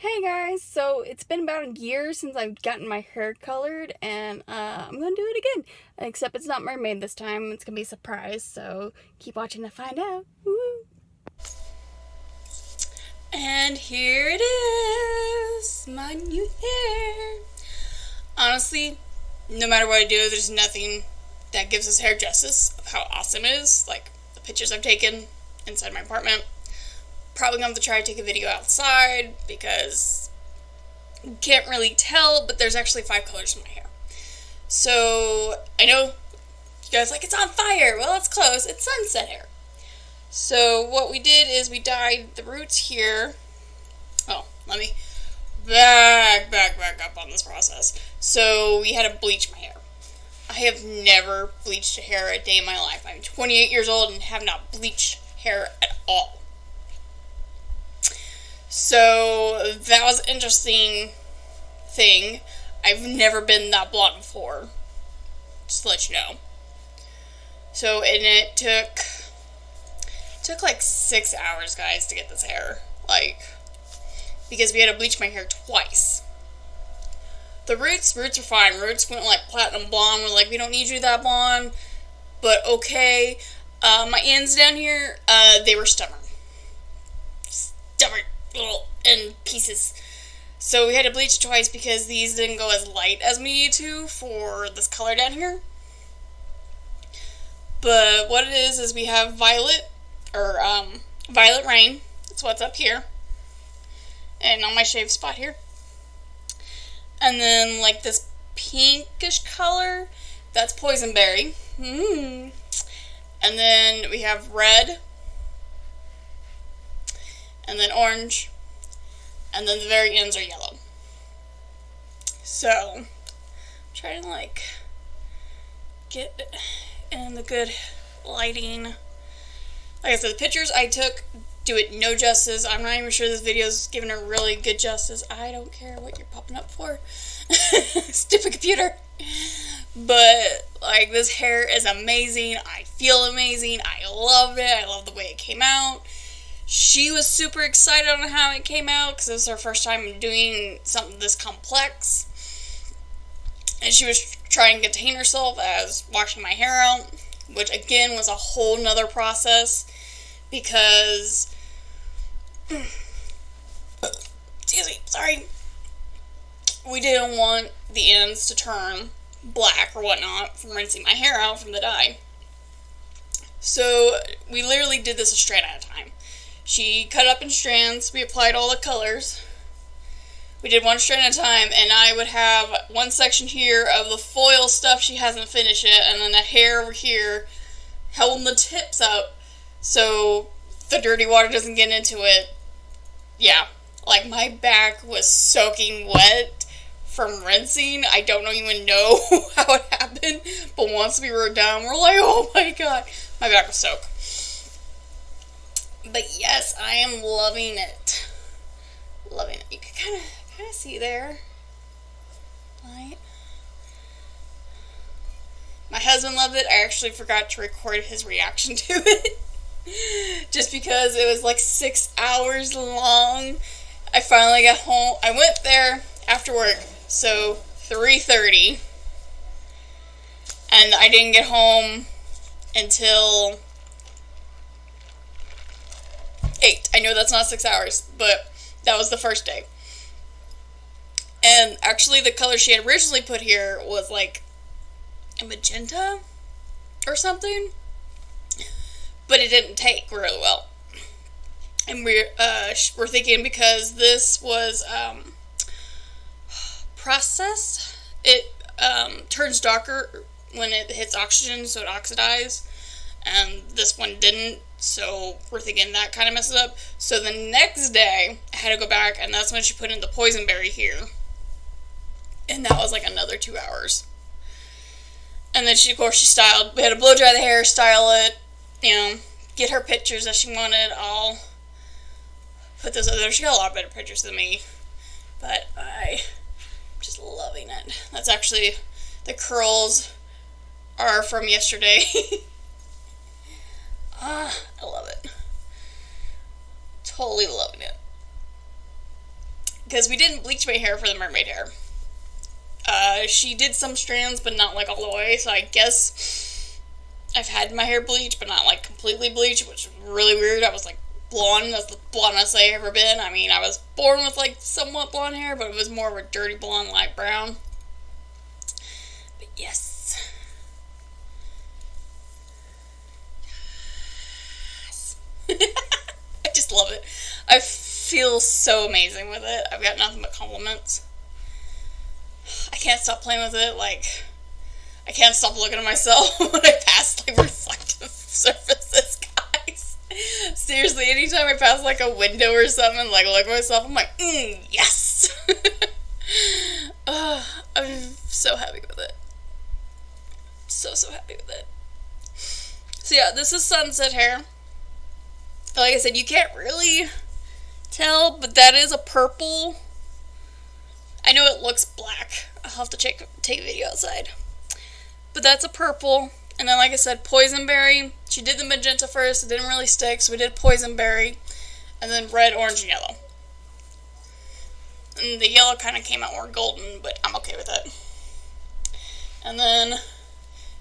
Hey guys, so it's been about a year since I've gotten my hair colored, and I'm gonna do it again. Except it's not Mermaid this time, it's gonna be a surprise, so keep watching to find out. Woo! And here it is, my new hair. Honestly, no matter what I do, there's nothing that gives this hair justice of how awesome it is. Like the pictures I've taken inside my apartment. Probably gonna have to try to take a video outside because you can't really tell, but there's actually 5 colors in my hair. So I know you guys like it's on fire. Well, it's close. It's sunset hair. So what we did is we dyed the roots here. Oh, let me back up on this process. So we had to bleach my hair. I have never bleached hair a day in my life. I'm 28 years old and have not bleached hair at all. So that was an interesting thing. I've never been that blonde before. Just to let you know. So, and it took like 6 hours, guys, to get this hair. Like, because we had to bleach my hair twice. The roots are fine. Roots went like platinum blonde. We're like, we don't need you that blonde. But okay. My ends down here, they were stubborn. Stubborn little end pieces. So we had to bleach it twice because these didn't go as light as we needed to for this color down here. But what it is we have violet, or violet rain. That's what's up here. And on my shaved spot here. And then like this pinkish color, that's poisonberry. And then we have red. And then orange. And then the very ends are yellow. So, I'm trying to like get in the good lighting. Like I said, the pictures I took do it no justice. I'm not even sure this video is giving it really good justice. I don't care what you're popping up for. Stupid computer. But, like, this hair is amazing. I feel amazing. I love it. I love the way it came out. She was super excited on how it came out because it was her first time doing something this complex. And she was trying to contain herself as washing my hair out, which again was a whole nother process because, excuse me, sorry, we didn't want the ends to turn black or whatnot from rinsing my hair out from the dye. So we literally did this a strand at a time. She cut up in strands, we applied all the colors. We did one strand at a time, and I would have one section here of the foil stuff she hasn't finished yet, and then the hair over here holding the tips up so the dirty water doesn't get into it. Yeah, like my back was soaking wet from rinsing. I don't even know how it happened, but once we were done, we're like, oh my god, my back was soaked. But yes, I am loving it. Loving it. You can kind of see there. Right? My husband loved it. I actually forgot to record his reaction to it. Just because it was like 6 hours long. I finally got home. I went there after work. So 3:30. And I didn't get home until 8. I know that's not 6 hours, but that was the first day. And actually the color she had originally put here was like a magenta or something, but it didn't take really well. And we're thinking because this was processed, it turns darker when it hits oxygen, so it oxidizes, and this one didn't. So we're thinking that kind of messes up. So the next day, I had to go back, and that's when she put in the poisonberry here. And that was like another 2 hours. And then of course, she styled. We had to blow dry the hair, style it, get her pictures that she wanted. I'll put this other. She got a lot better pictures than me. But I'm just loving it. That's actually, the curls are from yesterday. I love it. Totally loving it. because we didn't bleach my hair for the mermaid hair. She did some strands, but not like all the way, so I guess I've had my hair bleached, but not like completely bleached, which is really weird. I was like blonde. That's the blondest I've ever been. I mean, I was born with like somewhat blonde hair, but it was more of a dirty blonde, light brown. But yes. I just love it. I feel so amazing with it. I've got nothing but compliments. I can't stop playing with it. Like, I can't stop looking at myself when I pass like reflective surfaces, guys. Seriously, anytime I pass like a window or something, like look at myself, I'm like, yes. I'm so happy with it. So happy with it. So yeah, this is sunset hair. Like I said, you can't really tell, but that is a purple. I know it looks black. I'll have to take a video outside. But that's a purple. And then, like I said, poisonberry. She did the magenta first. It didn't really stick, so we did poisonberry. And then red, orange, and yellow. And the yellow kind of came out more golden, but I'm okay with it. And then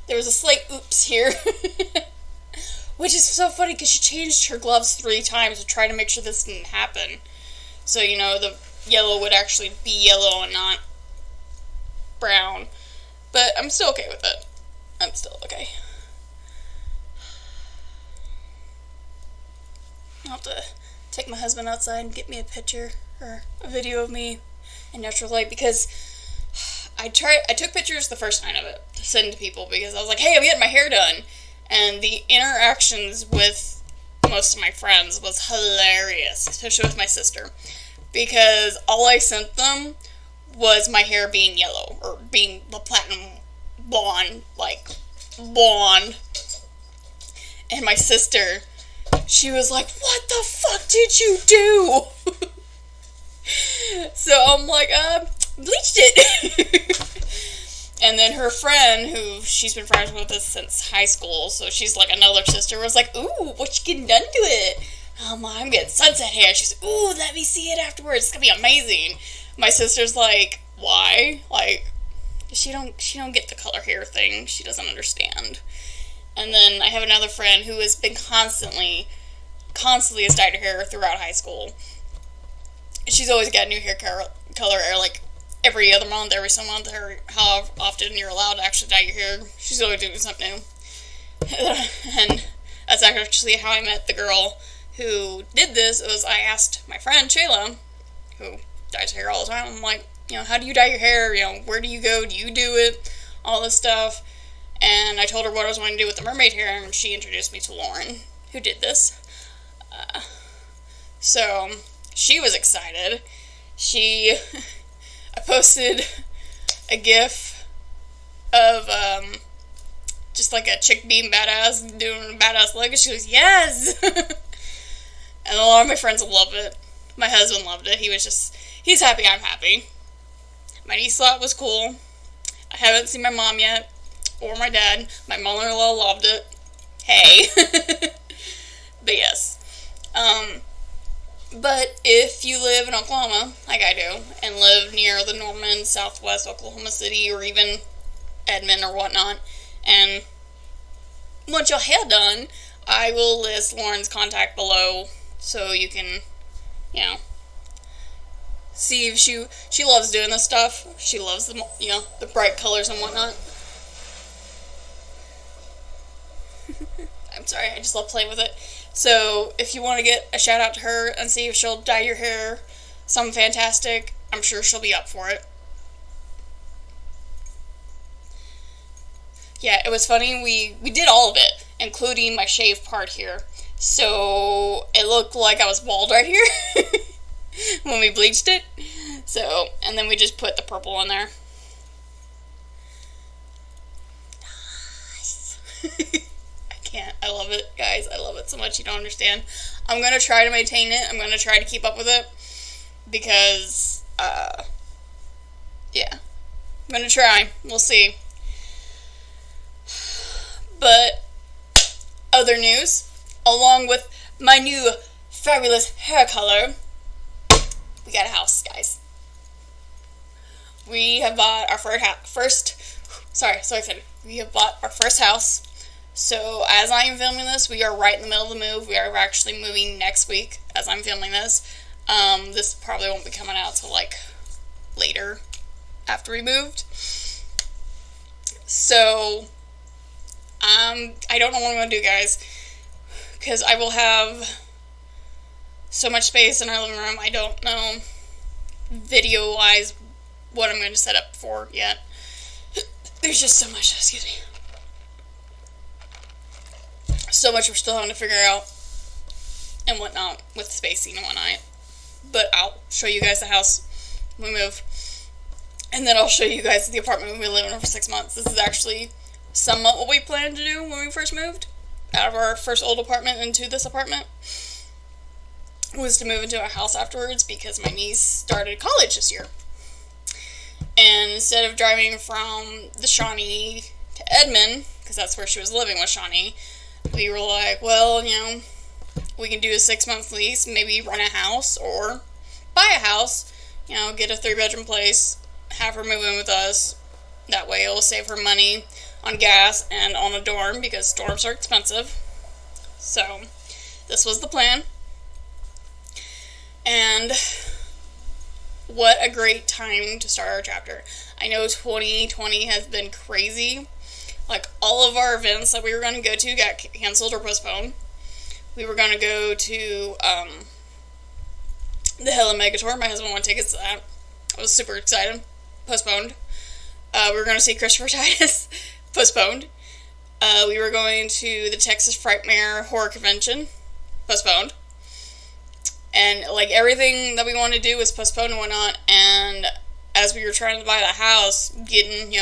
there was a slight oops here. Which is so funny because she changed her gloves 3 times to try to make sure this didn't happen. So, you know, the yellow would actually be yellow and not brown. But I'm still okay with it. I'm still okay. I'll have to take my husband outside and get me a picture or a video of me in natural light, because I took pictures the first night of it to send to people because I was like, hey, I'm getting my hair done. And the interactions with most of my friends was hilarious, especially with my sister, because all I sent them was my hair being yellow, or being the platinum blonde, like blonde. And my sister, she was like, what the fuck did you do? So I'm like, bleached it. And then her friend, who she's been friends with us since high school, so she's like another sister, was like, ooh, what you getting done to it? I'm getting sunset hair. She's like, ooh, let me see it afterwards. It's gonna be amazing. My sister's like, why? Like, she don't get the color hair thing. She doesn't understand. And then I have another friend who has been constantly has dyed her hair throughout high school. She's always got new hair color hair, like every other month, every so month, or how often you're allowed to actually dye your hair. She's always doing something new. And that's actually how I met the girl who did this. It was, I asked my friend Shayla, who dyes her hair all the time, I'm like, you know, how do you dye your hair? You know, where do you go? Do you do it? All this stuff. And I told her what I was going to do with the mermaid hair, and she introduced me to Lauren, who did this. So she was excited. I posted a gif of just like a chick being badass, doing a badass look, and she goes, yes! And a lot of my friends loved it. My husband loved it. He's happy I'm happy. My niece thought it was cool. I haven't seen my mom yet, or my dad. My mother-in-law loved it. Hey. But yes. But if you live in Oklahoma, like I do, and live near the Norman, southwest Oklahoma City, or even Edmond or whatnot, and want your hair done, I will list Lauren's contact below so you can, you know, see if she loves doing this stuff. She loves the, you know, the bright colors and whatnot. I'm sorry, I just love playing with it. So if you want to get a shout out to her and see if she'll dye your hair something fantastic, I'm sure she'll be up for it. Yeah, it was funny. We did all of it, including my shave part here. So it looked like I was bald right here when we bleached it. So, and then we just put the purple in there. Nice. I love it, guys. I love it so much you don't understand. I'm going to try to maintain it. I'm going to try to keep up with it. Because, yeah. I'm going to try. We'll see. But, other news. Along with my new fabulous hair color, we got a house, guys. we have bought our we have bought our first house. So as I am filming this, we are right in the middle of the move. We are actually moving next week as I'm filming this. This probably won't be coming out till like later after we moved. So I don't know what I'm going to do, guys, because I will have so much space in our living room. I don't know video-wise what I'm going to set up for yet. There's just so much, excuse me. So much we're still having to figure out and whatnot with spacing and whatnot. But I'll show you guys the house when we move. And then I'll show you guys the apartment we've been living in for 6 months. This is actually somewhat what we planned to do when we first moved out of our first old apartment into this apartment. Was to move into a house afterwards because my niece started college this year. And instead of driving from the Shawnee to Edmond, because that's where she was living with Shawnee, we were like, well, we can do a 6-month lease, maybe rent a house or buy a house, get a 3-bedroom place, have her move in with us. That way it'll save her money on gas and on a dorm because dorms are expensive. So this was the plan. And what a great time to start our chapter. I know 2020 has been crazy. Like, all of our events that we were going to go to got canceled or postponed. We were going to go to the Helen Mega Tour. My husband wanted tickets to that. I was super excited. Postponed. We were going to see Christopher Titus. Postponed. We were going to the Texas Frightmare Horror Convention. Postponed. And, like, everything that we wanted to do was postponed and whatnot. And as we were trying to buy the house, getting,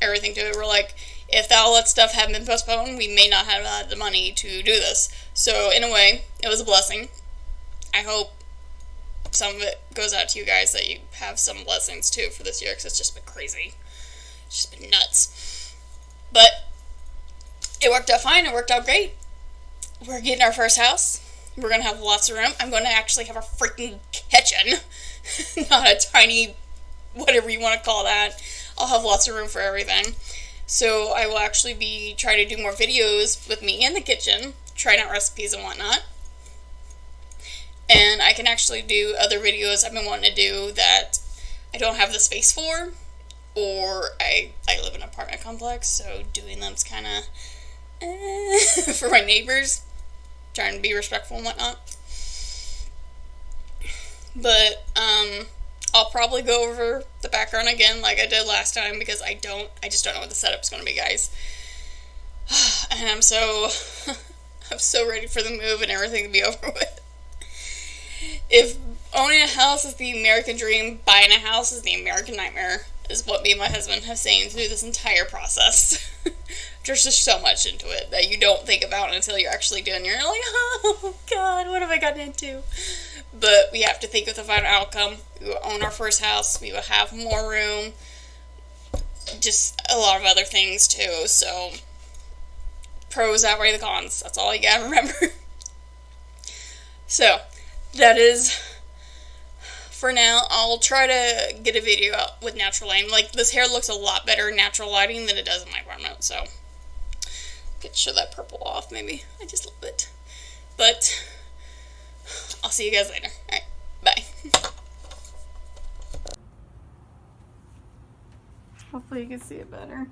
everything to it, we're like, if all that stuff hadn't been postponed, we may not have had the money to do this. So, in a way, it was a blessing. I hope some of it goes out to you guys, that you have some blessings, too, for this year, because it's just been crazy. It's just been nuts. But it worked out fine. It worked out great. We're getting our first house. We're going to have lots of room. I'm going to actually have a freaking kitchen. Not a tiny, whatever you want to call that. I'll have lots of room for everything. So I will actually be trying to do more videos with me in the kitchen, trying out recipes and whatnot. And I can actually do other videos I've been wanting to do that I don't have the space for. Or I live in an apartment complex, so doing them's kind of for my neighbors. Trying to be respectful and whatnot. But, I'll probably go over the background again like I did last time because I just don't know what the setup's going to be, guys. And I'm so ready for the move and everything to be over with. If owning a house is the American dream, buying a house is the American nightmare, is what me and my husband have saying through this entire process. There's just so much into it that you don't think about until you're actually doing it. You're like, oh, God, what have I gotten into? But we have to think of the final outcome. We will own our first house. We will have more room. Just a lot of other things, too. So, pros outweigh the cons. That's all you gotta remember. So, that is, for now. I'll try to get a video out with natural lighting. Like, this hair looks a lot better in natural lighting than it does in my apartment, so could show that purple off, maybe. I just love it. But I'll see you guys later. Alright, bye. Hopefully you can see it better.